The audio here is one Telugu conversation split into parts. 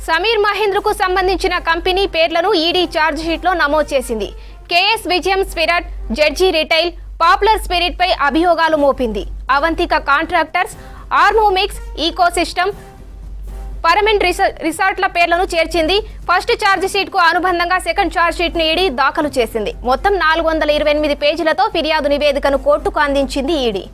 సమీర్ మహేంద్రకు సంబంధించిన కంపెనీ పేర్లను ఈడీ ఛార్జ్ షీట్లో నమోదు చేసింది. కేఎస్ విజయం స్పిరిట్, జడ్జీ రిటైల్, పాపులర్ స్పిరిట్ పై అభియోగాలు మోపింది. అవంతిక కాంట్రాక్టర్స్, ఆర్మోమిక్స్, ఈకోసిస్టమ్, పర్మనెంట్ రిసార్ట్ల పేర్లను చేర్చింది. ఫస్ట్ ఛార్జ్ షీట్ కు అనుబంధంగా సెకండ్ ఛార్జ్ షీట్ ను ఈడీ దాఖలు చేసింది. మొత్తం 428 పేజీలతో ఫిర్యాదు నివేదికను కోర్టుకు అందించింది ED.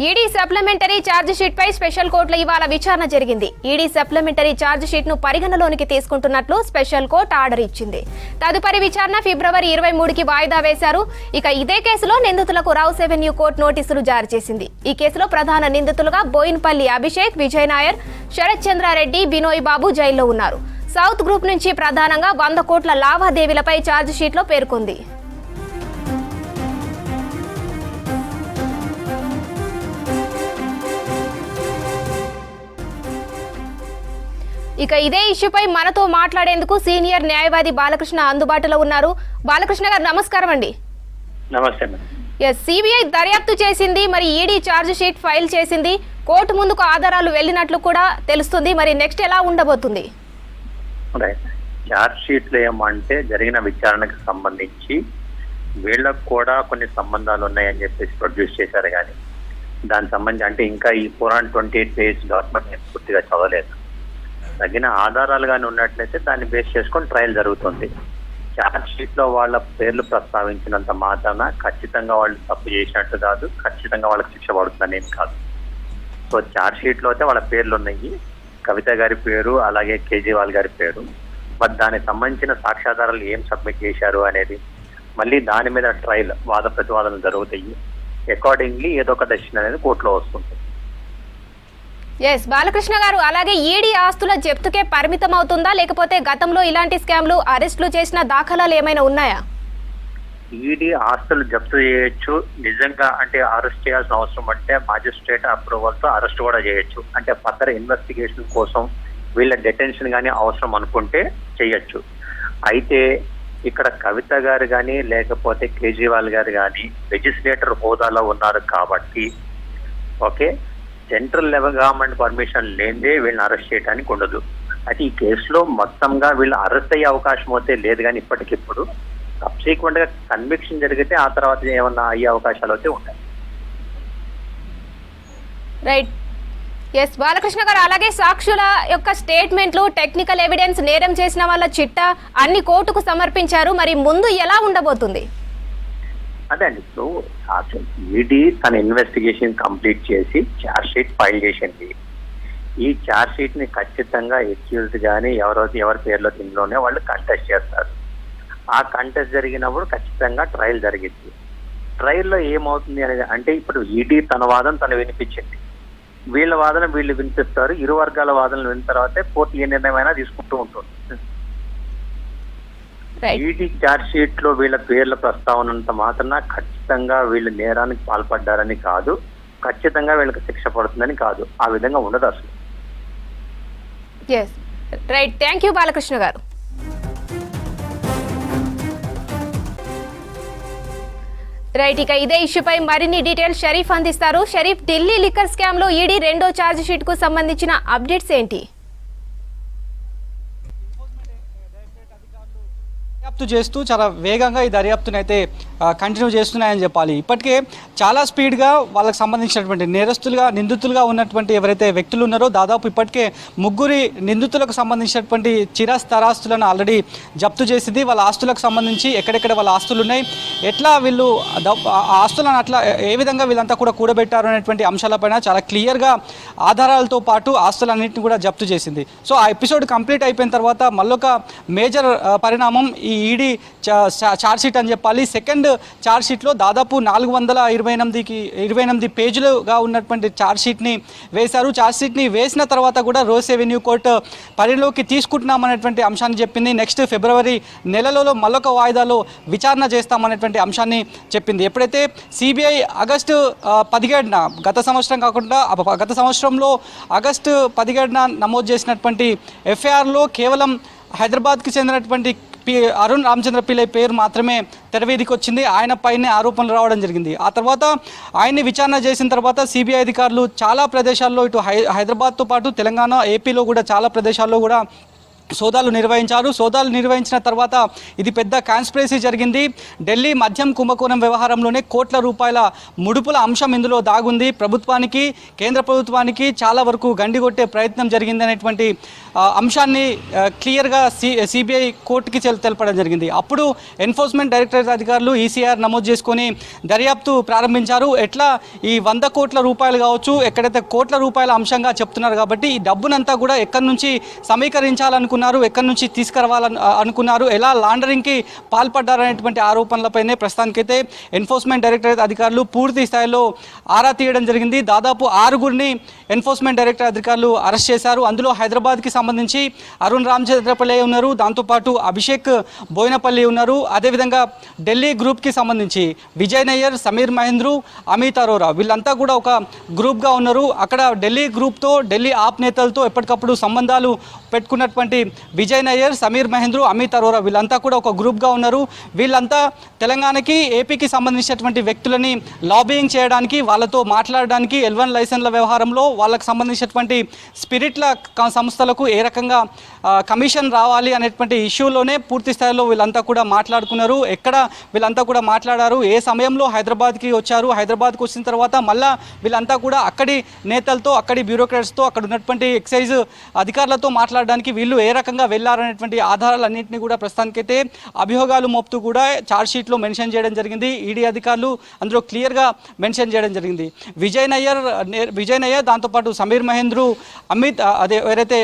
ED supplementary charge sheet పై స్పెషల్ కోర్టులో ఇవాళ విచారణ జరిగింది. ఈడీ సప్లిమెంటరీ ఛార్జ్ షీట్ ను పరిగణలోనికి తీసుకుంటున్నట్లు స్పెషల్ కోర్టు ఆర్డర్ ఇచ్చింది. తదుపరి విచారణ ఫిబ్రవరి 23కి వాయిదా వేశారు. ఇక ఇదే కేసులో నిందితులకు రౌస్ ఎవెన్యూ కోర్టు నోటీసులు జారీ చేసింది. ఈ కేసులో ప్రధాన నిందితులుగా బోయిన్పల్లి అభిషేక్, విజయ్ నాయర్, శరత్ చంద్రారెడ్డి, బినోయ్ బాబు జైల్లో ఉన్నారు. సౌత్ గ్రూప్ నుంచి ప్రధానంగా 100 కోట్ల లావాదేవీలపై ఛార్జ్ షీట్లో పేర్కొంది. ఇక ఇదే ఇష్యూపై మనతో మాట్లాడేందుకు సీనియర్ న్యాయవాది బాలకృష్ణ అందుబాటులో ఉన్నారు. బాలకృష్ణ గారు నమస్కారం అండి. నమస్తే. సిబిఐ దర్యాప్తు చేసింది, మరి ఈడీ ఛార్జ్ షీట్ ఫైల్ చేసింది, కోర్టు ముందుకు ఆధారాలు వెళ్ళినట్లు కూడా తెలుస్తుంది. మరి నెక్స్ట్ ఎలా ఉండబోతుంది? ఛార్జ్ షీట్ లో ఏమంటే జరిగిన విచారణకు సంబంధించి వీళ్ళకు కూడా కొన్ని సంబంధాలు ఉన్నాయని చెప్పేసి ప్రొడ్యూస్ చేశారు. కానీ దానికి సంబంధించి అంటే ఇంకా ఈ 428 పేజ్ డాక్యుమెంట్ నేను పూర్తిగా చదవలేదు. తగిన ఆధారాలు కానీ ఉన్నట్లయితే దాన్ని బేస్ చేసుకొని ట్రయల్ జరుగుతుంది. ఛార్జ్ షీట్ లో వాళ్ళ పేర్లు ప్రస్తావించినంత మాత్రాన ఖచ్చితంగా వాళ్ళు తప్పు చేసినట్టు కాదు, ఖచ్చితంగా వాళ్ళకి శిక్ష పడుతుందనేది కాదు. సో ఛార్జ్ షీట్ లో అయితే వాళ్ళ పేర్లు ఉన్నాయి, కవిత గారి పేరు, అలాగే కేజ్రీవాల్ గారి పేరు. మరి దానికి సంబంధించిన సాక్ష్యాధారాలు ఏం సబ్మిట్ చేశారు అనేది మళ్ళీ దాని మీద ట్రయల్, వాద ప్రతివాదనలు జరుగుతాయి. అకార్డింగ్లీ ఏదో ఒక డెసిషన్ అనేది కోర్టులో వస్తుంది. ఎస్ బాలకృష్ణ గారు, అలాగే ఈడీ ఆస్తుల జప్తుకే పరిమితం అవుతుందా, లేకపోతే గతంలో ఇలాంటి స్కామ్లు అరెస్టులు చేసిన దాఖలాలు ఏమైనా ఉన్నాయా? ఈడీ ఆస్తులు జప్తు చేయొచ్చు. నిజంగా అంటే అరెస్ట్ చేయాల్సిన అవసరం అంటే మాజిస్ట్రేట్ అప్రూవల్ తో అరెస్ట్ కూడా చేయొచ్చు. అంటే ఫర్దర్ ఇన్వెస్టిగేషన్ కోసం వీళ్ళ డెటెన్షన్ కానీ అవసరం అనుకుంటే చేయొచ్చు. అయితే ఇక్కడ కవిత గారు కానీ లేకపోతే కేజ్రీవాల్ గారు కానీ లెజిస్లేటర్ హోదాలో ఉన్నారు కాబట్టి okay, central level government permission లేదే వీళ్ళని అరెస్ట్ చేయడానికి ఉండదు. అయితే ఈ కేసులో మొత్తంగా వీళ్ళు అరెస్ట్ అయ్యే అవకాశం అయితే లేదు. కానీ ఇప్పటికిప్పుడు సబ్సీక్వెంట్ గా కన్విక్షన్ జరిగితే ఆ తర్వాత ఏమన్నా అయ్యే అవకాశాలు అయితే ఉంటాయి. రైట్. ఎస్ బాలకృష్ణ గారు, అలాగే సాక్షుల యొక్క స్టేట్మెంట్లు, టెక్నికల్ ఎవిడెన్స్, నేరం చేసిన వాళ్ళ చిట్టా అన్ని కోర్టుకు సమర్పించారు. మరి ముందు ఎలా ఉండబోతుంది? అదే అండి, ఇప్పుడు ఈడీ తన ఇన్వెస్టిగేషన్ కంప్లీట్ చేసి ఛార్జ్ షీట్ ఫైల్ చేసింది. ఈ ఛార్జ్ షీట్ ని ఖచ్చితంగా అక్యూజ్డ్ కానీ ఎవరి పేర్లో దీనిలోనే వాళ్ళు కంటెస్ట్ చేస్తారు. ఆ కంటెస్ట్ జరిగినప్పుడు ఖచ్చితంగా ట్రయల్ జరిగింది. ట్రయల్లో ఏమవుతుంది అనేది అంటే ఇప్పుడు ఈడీ తన వాదన తను వినిపించింది, వీళ్ళ వాదన వీళ్ళు వినిపిస్తారు. ఇరు వర్గాల వాదనలు విన్న తర్వాతే కోర్టు ఏ నిర్ణయమైనా తీసుకుంటూ ఉంటుంది. ఈడీ ఛార్జ్ షీట్ లో వీళ్ళ పేర్ల ప్రస్తావనంత మాత్రాన ఖచ్చితంగా వీళ్ళు నేరానికి పాల్పడ్డారని కాదు, ఖచ్చితంగా వీళ్ళకి శిక్ష పడుతుందని కాదు. ఆ విధంగా ఉండదు అసలు. రైట్, థ్యాంక్ యూ బాలకృష్ణ గారు. రైట్, ఇక ఇదే ఇష్యూపై మరిన్ని డీటెయిల్స్ షరీఫ్ అందిస్తారు. షరీఫ్, ఢిల్లీ లిక్కర్ స్కామ్ లో ఈడీ రెండో ఛార్జ్ షీట్ కు సంబంధించిన అప్డేట్స్ ఏంటి? దర్యాప్తు చేస్తూ చాలా వేగంగా ఈ దర్యాప్తును అయితే కంటిన్యూ చేస్తున్నాయని చెప్పాలి. ఇప్పటికే చాలా స్పీడ్గా వాళ్ళకి సంబంధించినటువంటి నిందితులుగా ఉన్నటువంటి ఎవరైతే వ్యక్తులు ఉన్నారో దాదాపు ఇప్పటికే 3 నిందితులకు సంబంధించినటువంటి చిరస్థరాస్తులను ఆల్రెడీ జప్తు చేసింది. వాళ్ళ ఆస్తులకు సంబంధించి ఎక్కడెక్కడ వాళ్ళ ఆస్తులు ఉన్నాయి, ఎట్లా వీళ్ళు ఆస్తులను అట్లా ఏ విధంగా వీళ్ళంతా కూడా కూడబెట్టారు అనేటువంటి అంశాలపైన చాలా క్లియర్గా ఆధారాలతో పాటు ఆస్తులన్నింటినీ కూడా జప్తు చేసింది. సో ఆ ఎపిసోడ్ కంప్లీట్ అయిపోయిన తర్వాత మళ్ళొక మేజర్ పరిణామం ఈ ఈడీ ఛార్జ్ షీట్ అని చెప్పాలి. సెకండ్ ఛార్జ్ షీట్లో దాదాపు 428 పేజీలుగా ఉన్నటువంటి ఛార్జ్ షీట్ని వేశారు. ఛార్జ్ షీట్ని వేసిన తర్వాత కూడా రోస్ ఎవెన్యూ కోర్టు పరిలోకి తీసుకుంటున్నామనేటువంటి అంశాన్ని చెప్పింది. నెక్స్ట్ ఫిబ్రవరి నెలలో మళ్ళొక వాయిదాలో విచారణ చేస్తామనేటువంటి అంశాన్ని చెప్పింది. ఎప్పుడైతే సిబిఐ ఆగస్టు 17న గత సంవత్సరంలో ఆగస్టు 17న నమోదు చేసినటువంటి ఎఫ్ఐఆర్లో కేవలం హైదరాబాద్కి చెందినటువంటి అరుణ్ రామచంద్ర పిల్లై పేరు మాత్రమే తెరవేదికి వచ్చింది. ఆయన పైనే ఆరోపణలు రావడం జరిగింది. ఆ తర్వాత ఆయన్ని విచారణ చేసిన తర్వాత సిబిఐ అధికారులు చాలా ప్రదేశాల్లో ఇటు హైదరాబాద్తో పాటు తెలంగాణ, ఏపీలో కూడా చాలా ప్రదేశాల్లో కూడా సోదాలు నిర్వహించారు. సోదాలు నిర్వహించిన తర్వాత ఇది పెద్ద కాన్స్పిరసీ జరిగింది. ఢిల్లీ మద్యం కుంభకోణం వ్యవహారంలోనే కోట్ల రూపాయల ముడుపుల అంశం ఇందులో దాగుంది. ప్రభుత్వానికి, కేంద్ర ప్రభుత్వానికి చాలా వరకు గండిగొట్టే ప్రయత్నం జరిగింది అనేటువంటి అంశాన్ని క్లియర్గా సిబిఐ కోర్టుకి తెలపడం జరిగింది. అప్పుడు ఎన్ఫోర్స్మెంట్ డైరెక్టరేట్ అధికారులు ఈసీఆర్ నమోదు చేసుకొని దర్యాప్తు ప్రారంభించారు. ఎట్లా ఈ 100 కోట్ల రూపాయలు కావచ్చు, ఎక్కడైతే కోట్ల రూపాయల అంశంగా చెప్తున్నారు కాబట్టి ఈ డబ్బునంతా కూడా ఎక్కడి నుంచి సమీకరించాలనుకున్నారు, ఎక్కడి నుంచి తీసుకురావాలని అనుకున్నారు, ఎలా లాండరింగ్కి పాల్పడ్డారనేటువంటి ఆరోపణలపైనే ప్రస్తుతానికైతే ఎన్ఫోర్స్మెంట్ డైరెక్టరేట్ అధికారులు పూర్తి స్థాయిలో ఆరా తీయడం జరిగింది. దాదాపు 6గురిని ఎన్ఫోర్స్మెంట్ డైరెక్టరేట్ అధికారులు అరెస్ట్ చేశారు. అందులో హైదరాబాద్కి సంబంధించి అరుణ్ రామచంద్రపల్లి ఉన్నారు, దాంతోపాటు అభిషేక్ బోయినపల్లి ఉన్నారు. అదేవిధంగా ఢిల్లీ గ్రూప్కి సంబంధించి విజయ్ నయ్యర్, సమీర్ మహేంద్రు, అమిత్ అరోరా వీళ్ళంతా కూడా ఒక గ్రూప్గా ఉన్నారు. అక్కడ ఢిల్లీ గ్రూప్తో, ఢిల్లీ ఆప్ నేతలతో ఎప్పటికప్పుడు సంబంధాలు పెట్టుకున్నటువంటి విజయ్ నయ్యర్, సమీర్ మహేంద్రు, అమిత్ అరోరా వీళ్ళంతా కూడా ఒక గ్రూప్గా ఉన్నారు. వీళ్ళంతా తెలంగాణకి, ఏపీకి సంబంధించినటువంటి వ్యక్తులని లాబియింగ్ చేయడానికి, వాళ్ళతో మాట్లాడడానికి, L1 లైసెన్స్ల వ్యవహారంలో వాళ్ళకు సంబంధించినటువంటి స్పిరిట్ల సంస్థలకు ఏ రకంగా కమిషన్ రావాలి అనేటువంటి ఇష్యూలోనే పూర్తి స్థాయిలో వీళ్ళంతా కూడా మాట్లాడుకున్నారు. ఎక్కడ వీళ్ళంతా కూడా మాట్లాడారు, ఏ సమయంలో హైదరాబాద్కి వచ్చారు, హైదరాబాద్కి వచ్చిన తర్వాత మళ్ళా వీళ్ళంతా కూడా అక్కడి నేతలతో, అక్కడి బ్యూరోక్రాట్స్తో, అక్కడ ఉన్నటువంటి ఎక్సైజ్ అధికారులతో మాట్లాడడానికి వీళ్ళు ఏ రకంగా వెళ్ళారనేటువంటి ఆధారాలన్నింటినీ కూడా ప్రస్తుతానికైతే అభియోగాలు మోపుతూ కూడా ఛార్జ్షీట్లో మెన్షన్ చేయడం జరిగింది. ఈడీ అధికారులు అందులో క్లియర్గా మెన్షన్ చేయడం జరిగింది. విజయ్ నయ్యర్ దాంతోపాటు సమీర్ మహేంద్రు, అమిత్ ఎవరైతే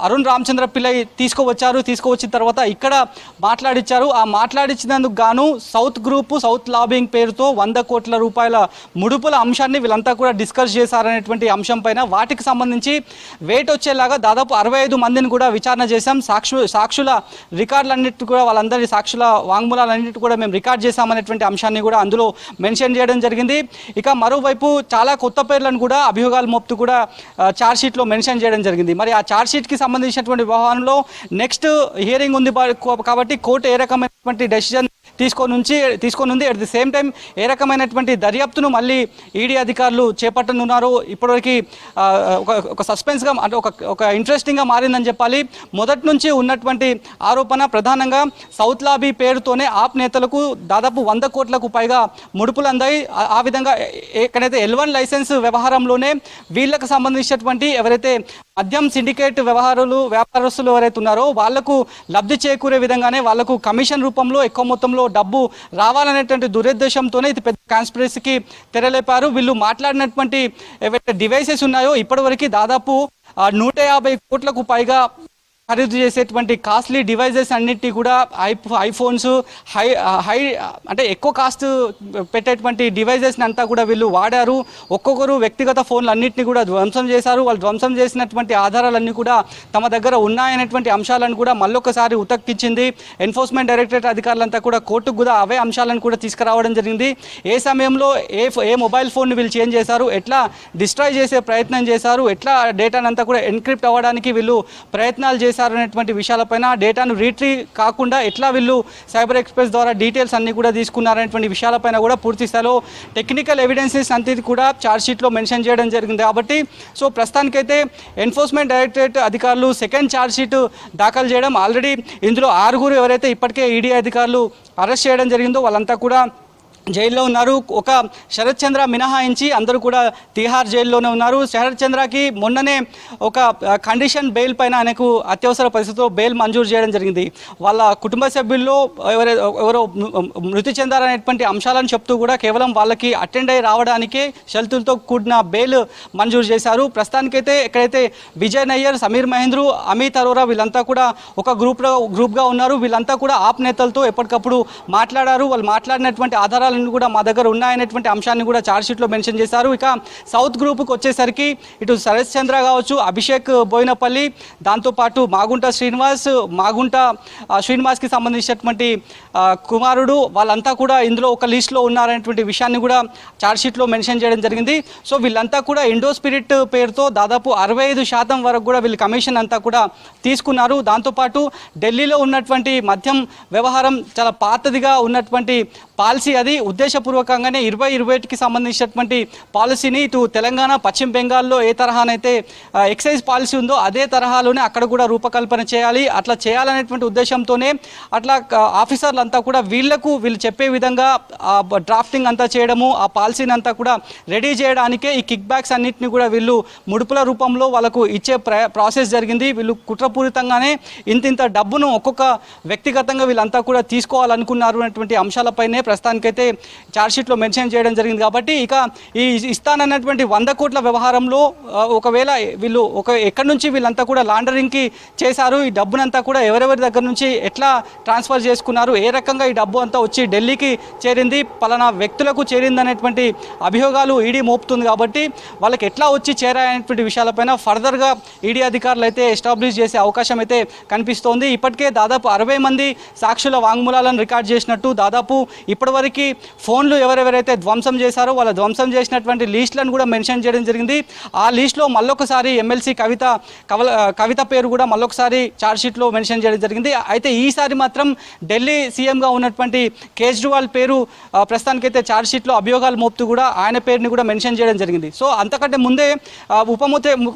అరుణ్ రామచంద్ర పిల్లై తీసుకువచ్చిన తర్వాత ఇక్కడ మాట్లాడించారు. ఆ మాట్లాడించినందుకు గాను సౌత్ గ్రూపు, సౌత్ లాబింగ్ పేరుతో 100 కోట్ల రూపాయల ముడుపుల అంశాన్ని వీళ్ళంతా కూడా డిస్కస్ చేశారనేటువంటి అంశం పైన వాటికి సంబంధించి వెయిట్ వచ్చేలాగా దాదాపు 65 మందిని కూడా విచారణ చేశాం. సాక్షుల రికార్డులన్నిటి కూడా, వాళ్ళందరి సాక్షుల వాంగ్మూలాలన్నిటి కూడా మేము రికార్డ్ చేశామనేటువంటి అంశాన్ని కూడా అందులో మెన్షన్ చేయడం జరిగింది. ఇక మరోవైపు చాలా కొత్త పేర్లను కూడా అభియోగాలు మోపుతూ కూడా ఛార్జ్షీట్లో మెన్షన్ చేయడం జరిగింది. మరి ఆ ఛార్జ్షీట్కి సంబంధించినటువంటి వ్యవహారంలో నెక్స్ట్ హియరింగ్ ఉంది కాబట్టి కోర్టు ఏ రకమైనటువంటి డెసిజన్ తీసుకొని అట్ ది సేమ్ టైం ఏ రకమైనటువంటి దర్యాప్తును మళ్ళీ ఈడీ అధికారులు చేపట్టనున్నారు. ఇప్పటివరకు ఒక సస్పెన్స్గా, అంటే ఒక ఇంట్రెస్టింగ్గా మారిందని చెప్పాలి. మొదటి నుంచి ఉన్నటువంటి ఆరోపణ ప్రధానంగా సౌత్ లాబీ పేరుతోనే ఆప్ నేతలకు దాదాపు 100 కోట్లకు పైగా ముడుపులు అందాయి. ఆ విధంగా ఎక్కడైతే L1 లైసెన్స్ వ్యవహారంలోనే వీళ్ళకు సంబంధించినటువంటి ఎవరైతే మద్యం సిండికేట్ వ్యాపారస్తులు ఎవరైతే ఉన్నారో వాళ్లకు లబ్ధి చేకూరే విధంగానే వాళ్లకు కమిషన్ రూపంలో ఎక్కువ మొత్తంలో డబ్బు రావాలనేటువంటి దురుద్దేశంతోనే ఇది పెద్ద కాన్స్పిరసీకి తెరలేపారు. వీళ్ళు మాట్లాడినటువంటి ఏవైతే డివైసెస్ ఉన్నాయో ఇప్పటివరకు దాదాపు 150 కోట్లకు పైగా ఖరీదు చేసేటువంటి కాస్ట్లీ డివైజెస్ అన్నిటినీ కూడా ఐఫోన్స్ అంటే ఎక్కువ కాస్ట్ పెట్టేటువంటి డివైజెస్ని అంతా కూడా వీళ్ళు వాడారు. ఒక్కొక్కరు వ్యక్తిగత ఫోన్లు అన్నింటినీ కూడా ధ్వంసం చేశారు. వాళ్ళు ధ్వంసం చేసినటువంటి ఆధారాలన్నీ కూడా తమ దగ్గర ఉన్నాయనేటువంటి అంశాలను కూడా మళ్ళొకసారి ఉటక్కించింది. ఎన్ఫోర్స్మెంట్ డైరెక్టరేట్ అధికారులంతా కూడా కోర్టుకు కూడా అవే అంశాలను కూడా తీసుకురావడం జరిగింది. ఏ సమయంలో ఏ మొబైల్ ఫోన్ని వీళ్ళు చేంజ్ చేశారు, ఎట్లా డిస్ట్రాయ్ చేసే ప్రయత్నం చేశారు, ఎట్లా డేటానంతా కూడా ఎన్క్రిప్ట్ అవ్వడానికి వీళ్ళు ప్రయత్నాలు చేశారు అనేటువంటి విషయాలపైన, డేటాను రీట్రీవ్ కాకుండా ఎట్లా వీళ్ళు సైబర్ ఎక్స్ప్రెస్ ద్వారా డీటెయిల్స్ అన్ని కూడా తీసుకున్నారనేటువంటి విషయాలపైన కూడా పూర్తి స్థాయిలో టెక్నికల్ ఎవిడెన్సెస్ అంతా కూడా ఛార్జ్షీట్లో మెన్షన్ చేయడం జరిగింది. కాబట్టి సో ప్రస్తుతానికైతే ఎన్ఫోర్స్మెంట్ డైరెక్టరేట్ అధికారులు సెకండ్ ఛార్జ్షీట్ దాఖలు చేయడం, ఆల్రెడీ ఇందులో 6 ఎవరైతే ఇప్పటికే ఈడీ అధికారులు అరెస్ట్ చేయడం జరిగిందో వాళ్ళంతా కూడా జైల్లో ఉన్నారు. ఒక శరత్ చంద్ర మినహాయించి అందరూ కూడా తిహార్ జైల్లోనే ఉన్నారు. శరత్ చంద్రకి మొన్ననే ఒక కండిషన్ బెయిల్ పైన ఆయనకు అత్యవసర పరిస్థితిలో బెయిల్ మంజూరు చేయడం జరిగింది. వాళ్ళ కుటుంబ సభ్యుల్లో ఎవరో మృతి చెందారనేటువంటి అంశాలను చెప్తూ కూడా కేవలం వాళ్ళకి అటెండ్ అయ్యి రావడానికే షరతులతో కూడిన బెయిల్ మంజూరు చేశారు. ప్రస్తుతానికైతే ఎక్కడైతే విజయ్ నయ్యర్, సమీర్ మహేంద్రు, అమిత్ అరోరా వీళ్ళంతా కూడా ఒక గ్రూప్గా ఉన్నారు. వీళ్ళంతా కూడా ఆప్ నేతలతో ఎప్పటికప్పుడు మాట్లాడారు. వాళ్ళు మాట్లాడినటువంటి ఆధారాలు ఆధారాలను కూడా మా దగ్గర ఉన్నాయనేటువంటి అంశాన్ని కూడా ఛార్జ్షీట్లో మెన్షన్ చేశారు. ఇక సౌత్ గ్రూప్కి వచ్చేసరికి ఇటు శరత్ చంద్ర కావచ్చు, అభిషేక్ బోయినపల్లి, దాంతోపాటు మాగుంట శ్రీనివాస్కి సంబంధించినటువంటి కుమారుడు, వాళ్ళంతా కూడా ఇందులో ఒక లిస్టులో ఉన్నారనేటువంటి విషయాన్ని కూడా ఛార్జ్షీట్లో మెన్షన్ చేయడం జరిగింది. సో వీళ్ళంతా కూడా ఇండోస్పిరిట్ పేరుతో దాదాపు 65% వరకు కూడా వీళ్ళు కమిషన్ అంతా కూడా తీసుకున్నారు. దాంతోపాటు ఢిల్లీలో ఉన్నటువంటి మద్యం వ్యవహారం చాలా పాతదిగా ఉన్నటువంటి పాలసీ, అది ఉద్దేశపూర్వకంగానే 2021కి సంబంధించినటువంటి పాలసీని ఇటు తెలంగాణ, పశ్చిమ బెంగాల్లో ఏ తరహానైతే ఎక్సైజ్ పాలసీ ఉందో అదే తరహాలోనే అక్కడ కూడా రూపకల్పన చేయాలి. అట్లా చేయాలనేటువంటి ఉద్దేశంతోనే అట్లా ఆఫీసర్లు అంతా కూడా వీళ్ళు చెప్పే విధంగా డ్రాఫ్టింగ్ అంతా చేయడము, ఆ పాలసీని అంతా కూడా రెడీ చేయడానికే ఈ కిక్ బ్యాక్స్ అన్నింటినీ కూడా వీళ్ళు ముడుపుల రూపంలో వాళ్ళకు ఇచ్చే ప్రాసెస్ జరిగింది. వీళ్ళు కుట్రపూరితంగానే ఇంత డబ్బును ఒక్కొక్క వ్యక్తిగతంగా వీళ్ళంతా కూడా తీసుకోవాలనుకున్నారు అనేటువంటి అంశాలపైనే ప్రస్తుతానికైతే ఛార్జ్షీట్లో మెన్షన్ చేయడం జరిగింది. కాబట్టి ఇక ఈ ఇస్తానన్నటువంటి 100 కోట్ల వ్యవహారంలో ఒకవేళ వీళ్ళు ఎక్కడి నుంచి వీళ్ళంతా కూడా లాండరింగ్కి చేశారు, ఈ డబ్బునంతా కూడా ఎవరెవరి దగ్గర నుంచి ఎట్లా ట్రాన్స్ఫర్ చేసుకున్నారు, ఏ రకంగా ఈ డబ్బు అంతా వచ్చి ఢిల్లీకి చేరింది, పలానా వ్యక్తులకు చేరింది అనేటువంటి అభియోగాలు ఈడీ మోపుతుంది. కాబట్టి వాళ్ళకి ఎట్లా వచ్చి చేరాయనేటువంటి విషయాలపైన ఫర్దర్గా ఈడీ అధికారులు అయితే ఎస్టాబ్లిష్ చేసే అవకాశం అయితే కనిపిస్తోంది. ఇప్పటికే దాదాపు 60 మంది సాక్షుల వాంగ్మూలాలను రికార్డ్ చేసినట్టు, దాదాపు ఇప్పటివరకు ఫోన్లు ఎవరెవరైతే ధ్వంసం చేశారో వాళ్ళ ధ్వంసం చేసినటువంటి లీస్టులను కూడా మెన్షన్ చేయడం జరిగింది. ఆ లీస్ట్లో మళ్ళొకసారి ఎమ్మెల్సీ కవిత పేరు కూడా మళ్ళొకసారి ఛార్జ్షీట్లో మెన్షన్ చేయడం జరిగింది. అయితే ఈసారి మాత్రం ఢిల్లీ సీఎంగా ఉన్నటువంటి కేజ్రీవాల్ పేరు ప్రస్తుతానికైతే ఛార్జ్షీట్లో అభియోగాలు మోపుతూ కూడా ఆయన పేరుని కూడా మెన్షన్ చేయడం జరిగింది. సో అంతకంటే ముందే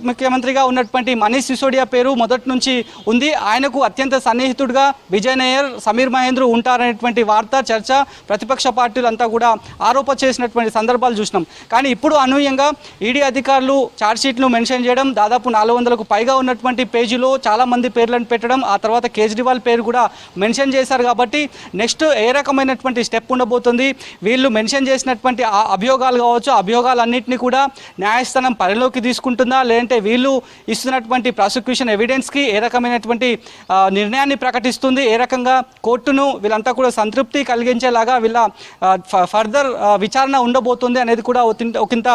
ముఖ్యమంత్రిగా ఉన్నటువంటి మనీష్ సిసోడియా పేరు మొదటి నుంచి ఉంది. ఆయనకు అత్యంత సన్నిహితుడిగా విజయ్ నయ్యర్, సమీర్ మహేంద్ర ఉంటారనేటువంటి వార్త, చర్చ ప్రతిపక్ష పార్టీలంతా కూడా ఆరోపణ చేసినటువంటి సందర్భాలు చూసినాం. కానీ ఇప్పుడు అనూహ్యంగా ఈడీ అధికారులు ఛార్జ్షీట్ను మెన్షన్ చేయడం, దాదాపు 400కు పైగా ఉన్నటువంటి పేజీలో చాలా మంది పేర్లను పెట్టడం, ఆ తర్వాత కేజ్రీవాల్ పేరు కూడా మెన్షన్ చేశారు. కాబట్టి నెక్స్ట్ ఏ రకమైనటువంటి స్టెప్ ఉండబోతుంది, వీళ్ళు మెన్షన్ చేసినటువంటి అభియోగాలు కావచ్చు, అభియోగాలన్నింటినీ కూడా న్యాయస్థానం పరిలోకి తీసుకుంటుందా, లేదంటే వీళ్ళు ఇస్తున్నటువంటి ప్రాసిక్యూషన్ ఎవిడెన్స్కి ఏ రకమైనటువంటి నిర్ణయాన్ని ప్రకటిస్తుంది, ఏ రకంగా కోర్టును వీళ్ళంతా కూడా సంతృప్తి కలిగించేలాగా వీళ్ళ ఫర్దర్ విచారణ ఉండబోతుంది అనేది కూడా ఒకంత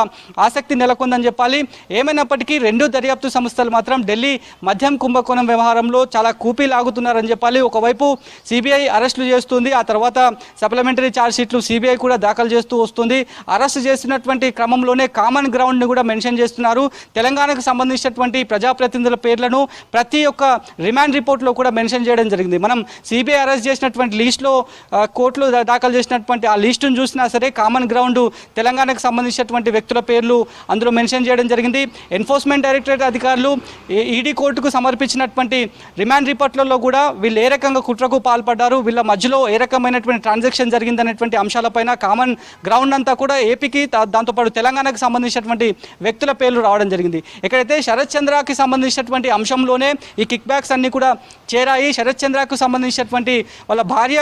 ఆసక్తి నెలకొందని చెప్పాలి. ఏమైనప్పటికీ 2 దర్యాప్తు సంస్థలు మాత్రం ఢిల్లీ మద్యం కుంభకోణం వ్యవహారంలో చాలా కూపీ లాగుతున్నారని చెప్పాలి. ఒకవైపు సిబిఐ అరెస్టులు చేస్తుంది, ఆ తర్వాత సప్లిమెంటరీ ఛార్జ్షీట్లు సిబిఐ కూడా దాఖలు చేస్తూ వస్తుంది. అరెస్ట్ చేసినటువంటి క్రమంలోనే కామన్ గ్రౌండ్ని కూడా మెన్షన్ చేస్తున్నారు. తెలంగాణకు సంబంధించినటువంటి ప్రజాప్రతినిధుల పేర్లను ప్రతి ఒక్క రిమాండ్ రిపోర్ట్లో కూడా మెన్షన్ చేయడం జరిగింది. మనం సిబిఐ అరెస్ట్ చేసినటువంటి లిస్టులో కోర్టులో దాఖలు చేసినటువంటి ఆ లిస్టును చూసినా సరే కామన్ గ్రౌండ్ తెలంగాణకు సంబంధించినటువంటి వ్యక్తుల పేర్లు అందులో మెన్షన్ చేయడం జరిగింది. ఎన్ఫోర్స్మెంట్ డైరెక్టరేట్ అధికారులు ఈడీ కోర్టుకు సమర్పించినటువంటి రిమాండ్ రిపోర్ట్లలో కూడా వీళ్ళు ఏ రకంగా కుట్రకు పాల్పడ్డారు, వీళ్ళ మధ్యలో ఏ రకమైనటువంటి ట్రాన్సాక్షన్ జరిగిందనేటువంటి అంశాలపైన కామన్ గ్రౌండ్ అంతా కూడా ఏపీకి, దాంతోపాటు తెలంగాణకు సంబంధించినటువంటి వ్యక్తుల పేర్లు రావడం జరిగింది. ఎక్కడైతే శరత్ చంద్రకి సంబంధించినటువంటి అంశంలోనే ఈ కిక్ బ్యాక్స్ అన్ని కూడా చేరాయి. శరత్ చంద్రకు సంబంధించినటువంటి వాళ్ళ భార్య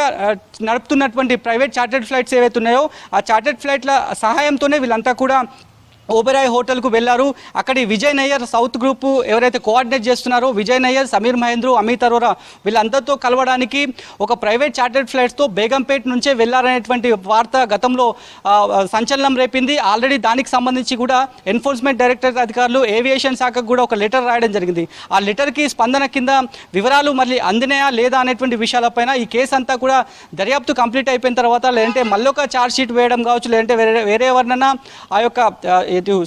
నడుపుతున్నటువంటి ప్రైవేట్ చార్టర్డ్ ఫ్లైట్స్ ఏవైతే ఉన్నాయో ఆ చార్టర్డ్ ఫ్లైట్ల సహాయంతోనే వీళ్ళంతా కూడా ఓబెరాయ్ హోటల్కు వెళ్ళారు. అక్కడి విజయ్ నయ్యర్ సౌత్ గ్రూప్ ఎవరైతే కోఆర్డినేట్ చేస్తున్నారో విజయ్ నయ్యర్, సమీర్ మహేంద్ర, అమిత్ అరోరా వీళ్ళందరితో కలవడానికి ఒక ప్రైవేట్ చార్టర్డ్ ఫ్లైట్స్తో బేగంపేట్ నుంచే వెళ్ళారనేటువంటి వార్త గతంలో సంచలనం రేపింది. ఆల్రెడీ దానికి సంబంధించి కూడా ఎన్ఫోర్స్మెంట్ డైరెక్టరేట్ అధికారులు ఏవియేషన్ శాఖకు కూడా ఒక లెటర్ రాయడం జరిగింది. ఆ లెటర్కి స్పందన కింద వివరాలు మళ్ళీ అందినాయా లేదా అనేటువంటి విషయాలపైన ఈ కేసు అంతా కూడా దర్యాప్తు కంప్లీట్ అయిపోయిన తర్వాత లేదంటే మళ్ళొక ఛార్జ్షీట్ వేయడం కావచ్చు, లేదంటే వేరే ఎవరినైనా ఆ యొక్క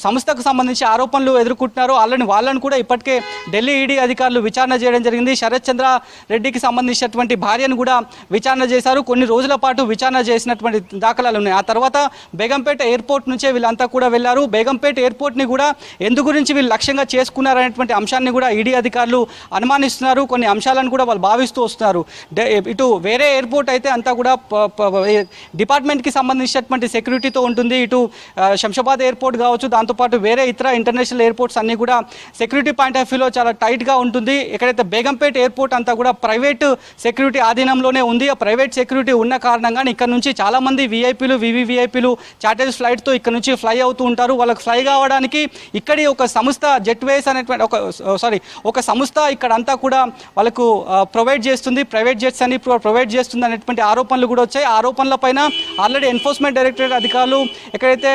సంస్థకు సంబంధించి ఆరోపణలు ఎదుర్కొంటున్నారు. వాళ్ళని కూడా ఇప్పటికే ఢిల్లీ ఈడీ అధికారులు విచారణ చేయడం జరిగింది. శరత్ చంద్ర రెడ్డికి సంబంధించినటువంటి భార్యను కూడా విచారణ చేశారు. కొన్ని రోజుల పాటు విచారణ చేసినటువంటి దాఖలాలు ఉన్నాయి. ఆ తర్వాత బేగంపేట ఎయిర్పోర్ట్ నుంచే వీళ్ళంతా కూడా వెళ్ళారు. బేగంపేట ఎయిర్పోర్ట్ని కూడా ఎందు గురించి వీళ్ళు లక్ష్యంగా చేసుకున్నారనేటువంటి అంశాన్ని కూడా ఈడీ అధికారులు అనుమానిస్తున్నారు. కొన్ని అంశాలను కూడా వాళ్ళు భావిస్తూ వస్తున్నారు. ఇటు వేరే ఎయిర్పోర్ట్ అయితే అంతా కూడా డిపార్ట్మెంట్కి సంబంధించినటువంటి సెక్యూరిటీతో ఉంటుంది. ఇటు శంషాబాద్ ఎయిర్పోర్ట్ కావచ్చు, కావచ్చు, దాంతోపాటు వేరే ఇతర ఇంటర్నేషనల్ ఎయిర్పోర్ట్స్ అన్నీ కూడా సెక్యూరిటీ పాయింట్ ఆఫ్ వ్యూలో చాలా టైట్గా ఉంటుంది. ఎక్కడైతే బేగంపేట ఎయిర్పోర్ట్ అంతా కూడా ప్రైవేట్ సెక్యూరిటీ ఆధీనంలోనే ఉంది. ఆ ప్రైవేట్ సెక్యూరిటీ ఉన్న కారణంగా ఇక్కడ నుంచి చాలామంది వీఐపీలు, వివివిఐపీలు చార్టర్స్ ఫ్లైట్తో ఇక్కడ నుంచి ఫ్లై అవుతూ ఉంటారు. వాళ్ళకి ఫ్లై కావడానికి ఇక్కడి ఒక సంస్థ జెట్వేస్ అనేటువంటి ఒక సంస్థ ఇక్కడ అంతా కూడా వాళ్ళకు ప్రొవైడ్ చేస్తుంది, ప్రైవేట్ జెట్స్ అని ప్రొవైడ్ చేస్తుంది అనేటువంటి ఆరోపణలు కూడా వచ్చాయి. ఆరోపణల పైన ఆల్రెడీ ఎన్ఫోర్స్మెంట్ డైరెక్టరేట్ అధికారులు ఎక్కడైతే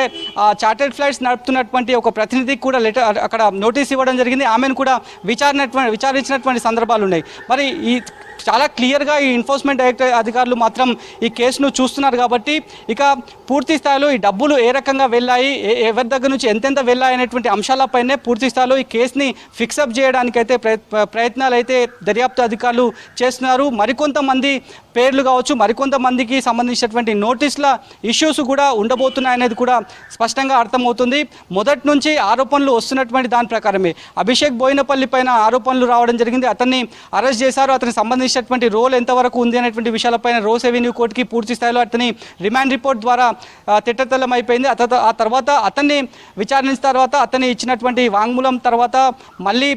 చార్టర్డ్ ఫ్లైట్స్ నడుపుతున్నటువంటి ఒక ప్రతినిధికి కూడా లెటర్ అక్కడ నోటీస్ ఇవ్వడం జరిగింది. ఆమెను కూడా విచారించినటువంటి సందర్భాలు ఉన్నాయి. మరి ఈ చాలా క్లియర్గా ఈ ఎన్ఫోర్స్మెంట్ డైరెక్టర్ అధికారులు మాత్రం ఈ కేసును చూస్తున్నారు కాబట్టి ఇక పూర్తి స్థాయిలో ఈ డబ్బులు ఏ రకంగా వెళ్ళాయి, ఎవరి దగ్గర నుంచి ఎంతెంత వెళ్ళాయి అనేటువంటి అంశాలపైనే పూర్తి స్థాయిలో ఈ కేసుని ఫిక్సప్ చేయడానికైతే ప్రయత్నాలు అయితే దర్యాప్తు అధికారులు చేస్తున్నారు. మరికొంతమంది పేర్లు కావచ్చు, మరికొంతమందికి సంబంధించినటువంటి నోటీసుల ఇష్యూస్ కూడా ఉండబోతున్నాయనేది కూడా స్పష్టంగా అర్థమవుతుంది. మొదటి నుంచి ఆరోపణలు వస్తున్నటువంటి దాని ప్రకారమే అభిషేక్ బోయినపల్లి పైన ఆరోపణలు రావడం జరిగింది. అతన్ని అరెస్ట్ చేశారు. అతనికి సంబంధించినటువంటి రోల్ ఎంతవరకు ఉంది అనేటువంటి విషయాలపైన రోస్ ఎవెన్యూ కోర్టుకి పూర్తి స్థాయిలో అతని రిమాండ్ రిపోర్ట్ ద్వారా తిట్టతెల్లం అయిపోయింది. ఆ తర్వాత అతన్ని విచారించిన తర్వాత అతన్ని ఇచ్చినటువంటి వాంగ్మూలం తర్వాత మళ్ళీ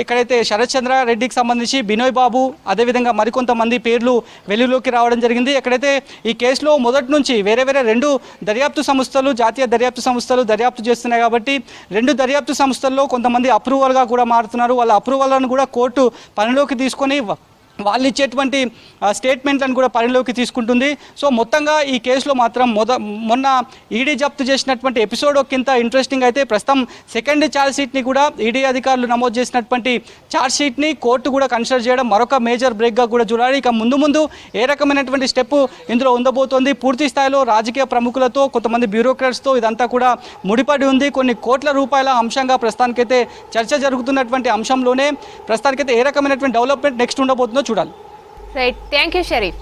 ఎక్కడైతే శరత్ చంద్ర రెడ్డికి సంబంధించి బినోయ్ బాబు అదేవిధంగా మరికొంతమంది పేర్లు వెలుగులోకి రావడం జరిగింది. ఎక్కడైతే ఈ కేసులో మొదటి నుంచి వేరే రెండు దర్యాప్తు సంస్థలు, జాతీయ దర్యాప్తు సంస్థలు దర్యాప్తు చేస్తున్నాయి కాబట్టి రెండు దర్యాప్తు సంస్థల్లో కొంతమంది అప్రూవల్గా కూడా మారుతున్నారు. వాళ్ళ అప్రూవల్లను కూడా కోర్టు పనిలోకి తీసుకొని వాళ్ళు ఇచ్చేటువంటి స్టేట్మెంట్లను కూడా పరిలోకి తీసుకుంటుంది. సో మొత్తంగా ఈ కేసులో మాత్రం మొన్న ఈడీ జప్తు చేసినటువంటి ఎపిసోడ్ ఒకంత ఇంట్రెస్టింగ్ అయితే ప్రస్తుతం సెకండ్ ఛార్జ్ షీట్ని కూడా ఈడీ అధికారులు నమోదు చేసినటువంటి ఛార్జ్ షీట్ని కోర్టు కూడా కన్సిడర్ చేయడం మరొక మేజర్ బ్రేక్గా కూడా చూడాలి. ఇక ముందు ఏ రకమైనటువంటి స్టెప్ ఇందులో ఉండబోతోంది, పూర్తి స్థాయిలో రాజకీయ ప్రముఖులతో, కొంతమంది బ్యూరోక్రాట్స్తో ఇదంతా కూడా ముడిపడి ఉంది. కొన్ని కోట్ల రూపాయల అంశంగా ప్రస్తుతానికైతే చర్చ జరుగుతున్నటువంటి అంశంలోనే ప్రస్తుతానికైతే ఏ రకమైనటువంటి డెవలప్మెంట్ నెక్స్ట్ ఉండబోతుందో చూడాలి. Right, thank you Sharif.